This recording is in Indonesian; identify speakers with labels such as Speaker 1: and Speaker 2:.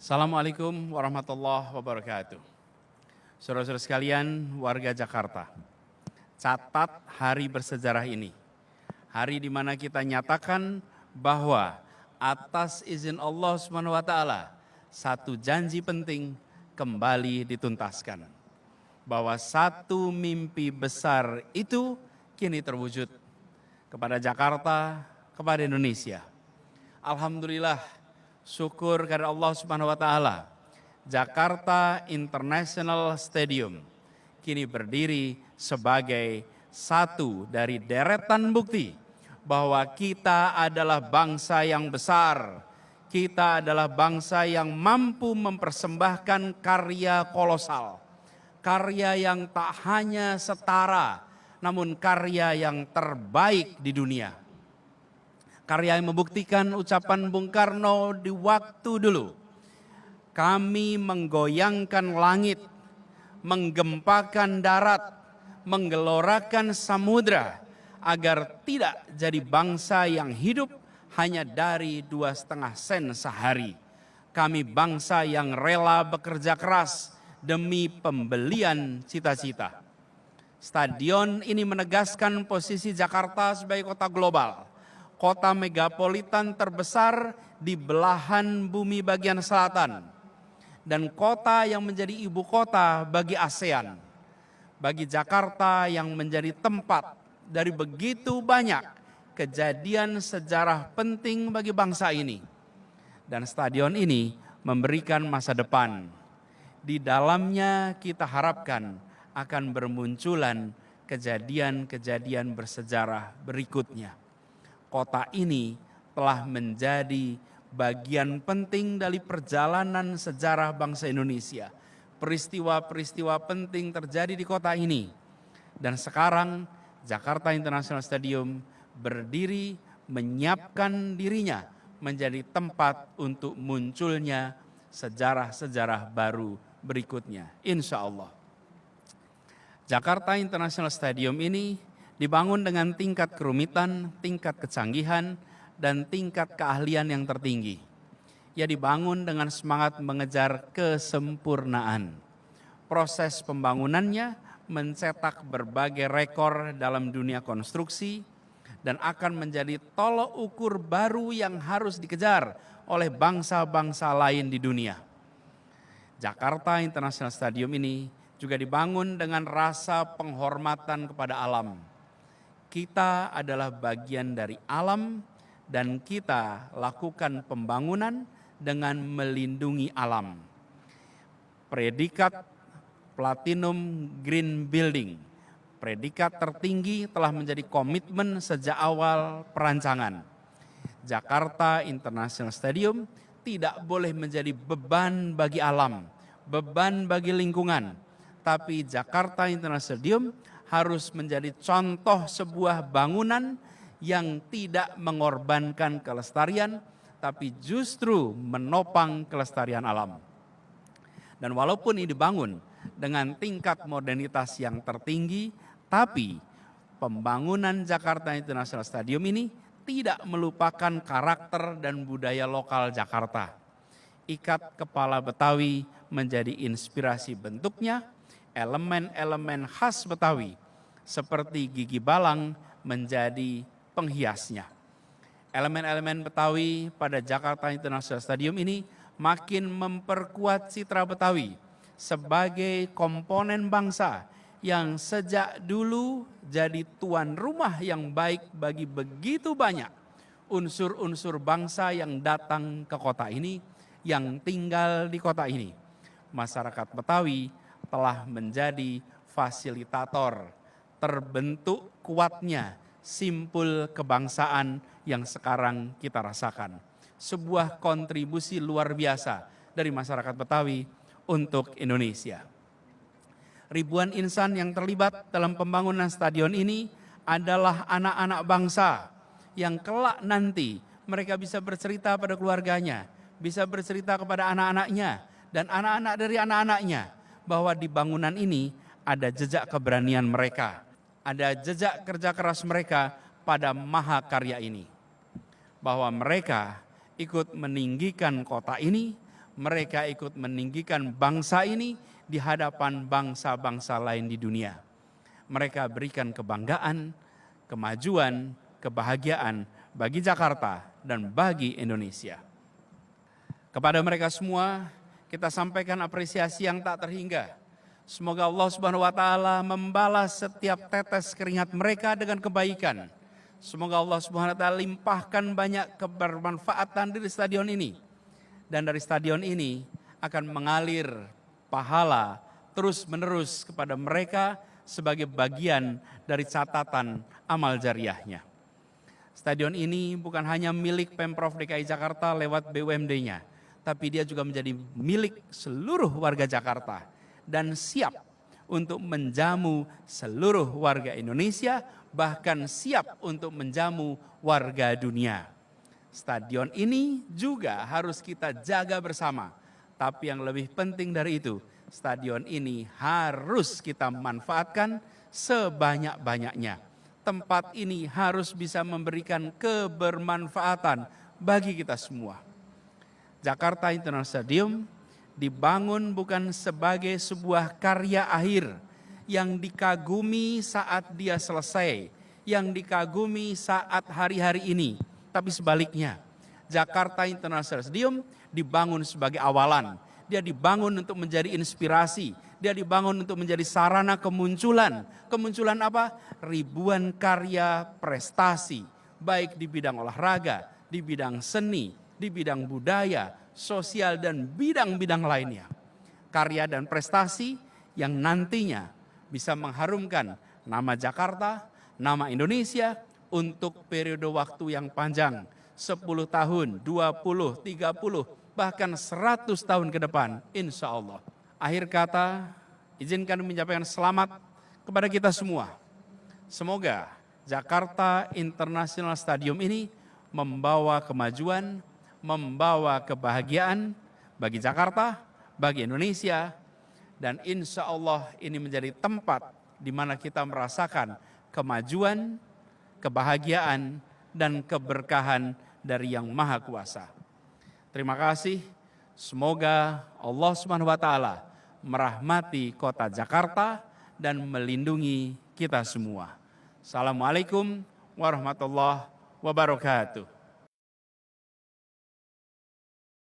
Speaker 1: Assalamualaikum warahmatullahi wabarakatuh. Saudara-saudara sekalian, warga Jakarta, catat hari bersejarah ini. Hari di mana kita nyatakan bahwa atas izin Allah SWT, satu janji penting kembali dituntaskan. Bahwa satu mimpi besar itu kini terwujud kepada Jakarta, kepada Indonesia. Alhamdulillah, syukur kepada Allah SWT, Jakarta International Stadium kini berdiri sebagai satu dari deretan bukti bahwa kita adalah bangsa yang besar, kita adalah bangsa yang mampu mempersembahkan karya kolosal, karya yang tak hanya setara, namun karya yang terbaik di dunia. Karya yang membuktikan ucapan Bung Karno di waktu dulu. Kami menggoyangkan langit, menggempakan darat, menggelorakan samudra, agar tidak jadi bangsa yang hidup hanya dari 2,5 sen sehari. Kami bangsa yang rela bekerja keras demi pembelian cita-cita. Stadion ini menegaskan posisi Jakarta sebagai kota global, kota megapolitan terbesar di belahan bumi bagian selatan, dan kota yang menjadi ibu kota bagi ASEAN. Bagi Jakarta yang menjadi tempat dari begitu banyak kejadian sejarah penting bagi bangsa ini. Dan stadion ini memberikan masa depan. Di dalamnya kita harapkan akan bermunculan kejadian-kejadian bersejarah berikutnya. Kota ini telah menjadi bagian penting dari perjalanan sejarah bangsa Indonesia. Peristiwa-peristiwa penting terjadi di kota ini. Dan sekarang Jakarta International Stadium berdiri menyiapkan dirinya menjadi tempat untuk munculnya sejarah-sejarah baru berikutnya. Insya Allah. Jakarta International Stadium ini dibangun dengan tingkat kerumitan, tingkat kecanggihan, dan tingkat keahlian yang tertinggi. Ia dibangun dengan semangat mengejar kesempurnaan. Proses pembangunannya mencetak berbagai rekor dalam dunia konstruksi dan akan menjadi tolok ukur baru yang harus dikejar oleh bangsa-bangsa lain di dunia. Jakarta International Stadium ini juga dibangun dengan rasa penghormatan kepada alam. Kita adalah bagian dari alam dan kita lakukan pembangunan dengan melindungi alam. Predikat Platinum Green Building, predikat tertinggi telah menjadi komitmen sejak awal perancangan. Jakarta International Stadium tidak boleh menjadi beban bagi alam, beban bagi lingkungan, tapi Jakarta International Stadium harus menjadi contoh sebuah bangunan yang tidak mengorbankan kelestarian, tapi justru menopang kelestarian alam. Dan walaupun ini dibangun dengan tingkat modernitas yang tertinggi, tapi pembangunan Jakarta International Stadium ini tidak melupakan karakter dan budaya lokal Jakarta. Ikat kepala Betawi menjadi inspirasi bentuknya, elemen-elemen khas Betawi seperti gigi balang menjadi penghiasnya. Elemen-elemen Betawi pada Jakarta International Stadium ini makin memperkuat citra Betawi sebagai komponen bangsa yang sejak dulu jadi tuan rumah yang baik bagi begitu banyak unsur-unsur bangsa yang datang ke kota ini, yang tinggal di kota ini. Masyarakat Betawi telah menjadi fasilitator terbentuk kuatnya simpul kebangsaan yang sekarang kita rasakan. Sebuah kontribusi luar biasa dari masyarakat Betawi untuk Indonesia. Ribuan insan yang terlibat dalam pembangunan stadion ini adalah anak-anak bangsa yang kelak nanti mereka bisa bercerita pada keluarganya, bisa bercerita kepada anak-anaknya dan anak-anak dari anak-anaknya bahwa di bangunan ini ada jejak keberanian mereka, ada jejak kerja keras mereka pada mahakarya ini. Bahwa mereka ikut meninggikan kota ini, mereka ikut meninggikan bangsa ini di hadapan bangsa-bangsa lain di dunia. Mereka berikan kebanggaan, kemajuan, kebahagiaan bagi Jakarta dan bagi Indonesia. Kepada mereka semua, kita sampaikan apresiasi yang tak terhingga. Semoga Allah Subhanahu wa taala membalas setiap tetes keringat mereka dengan kebaikan. Semoga Allah Subhanahu wa taala limpahkan banyak kebermanfaatan dari stadion ini. Dan dari stadion ini akan mengalir pahala terus-menerus kepada mereka sebagai bagian dari catatan amal jariahnya. Stadion ini bukan hanya milik Pemprov DKI Jakarta lewat BUMD-nya, tapi dia juga menjadi milik seluruh warga Jakarta dan siap untuk menjamu seluruh warga Indonesia, bahkan siap untuk menjamu warga dunia. Stadion ini juga harus kita jaga bersama. Tapi yang lebih penting dari itu, stadion ini harus kita manfaatkan sebanyak-banyaknya. Tempat ini harus bisa memberikan kebermanfaatan bagi kita semua. Jakarta International Stadium dibangun bukan sebagai sebuah karya akhir yang dikagumi saat dia selesai, yang dikagumi saat hari-hari ini. Tapi sebaliknya, Jakarta International Stadium dibangun sebagai awalan. Dia dibangun untuk menjadi inspirasi. Dia dibangun untuk menjadi sarana kemunculan. Kemunculan apa? Ribuan karya prestasi. Baik di bidang olahraga, di bidang seni, di bidang budaya, sosial, dan bidang-bidang lainnya. Karya dan prestasi yang nantinya bisa mengharumkan nama Jakarta, nama Indonesia, untuk periode waktu yang panjang, 10 tahun, 20, 30, bahkan 100 tahun ke depan, insya Allah. Akhir kata, izinkan menyampaikan selamat kepada kita semua. Semoga Jakarta International Stadium ini membawa kemajuan, membawa kebahagiaan bagi Jakarta, bagi Indonesia, dan insya Allah ini menjadi tempat di mana kita merasakan kemajuan, kebahagiaan, dan keberkahan dari Yang Maha Kuasa. Terima kasih. Semoga Allah Subhanahu wa taala merahmati kota Jakarta dan melindungi kita semua. Assalamualaikum warahmatullahi wabarakatuh.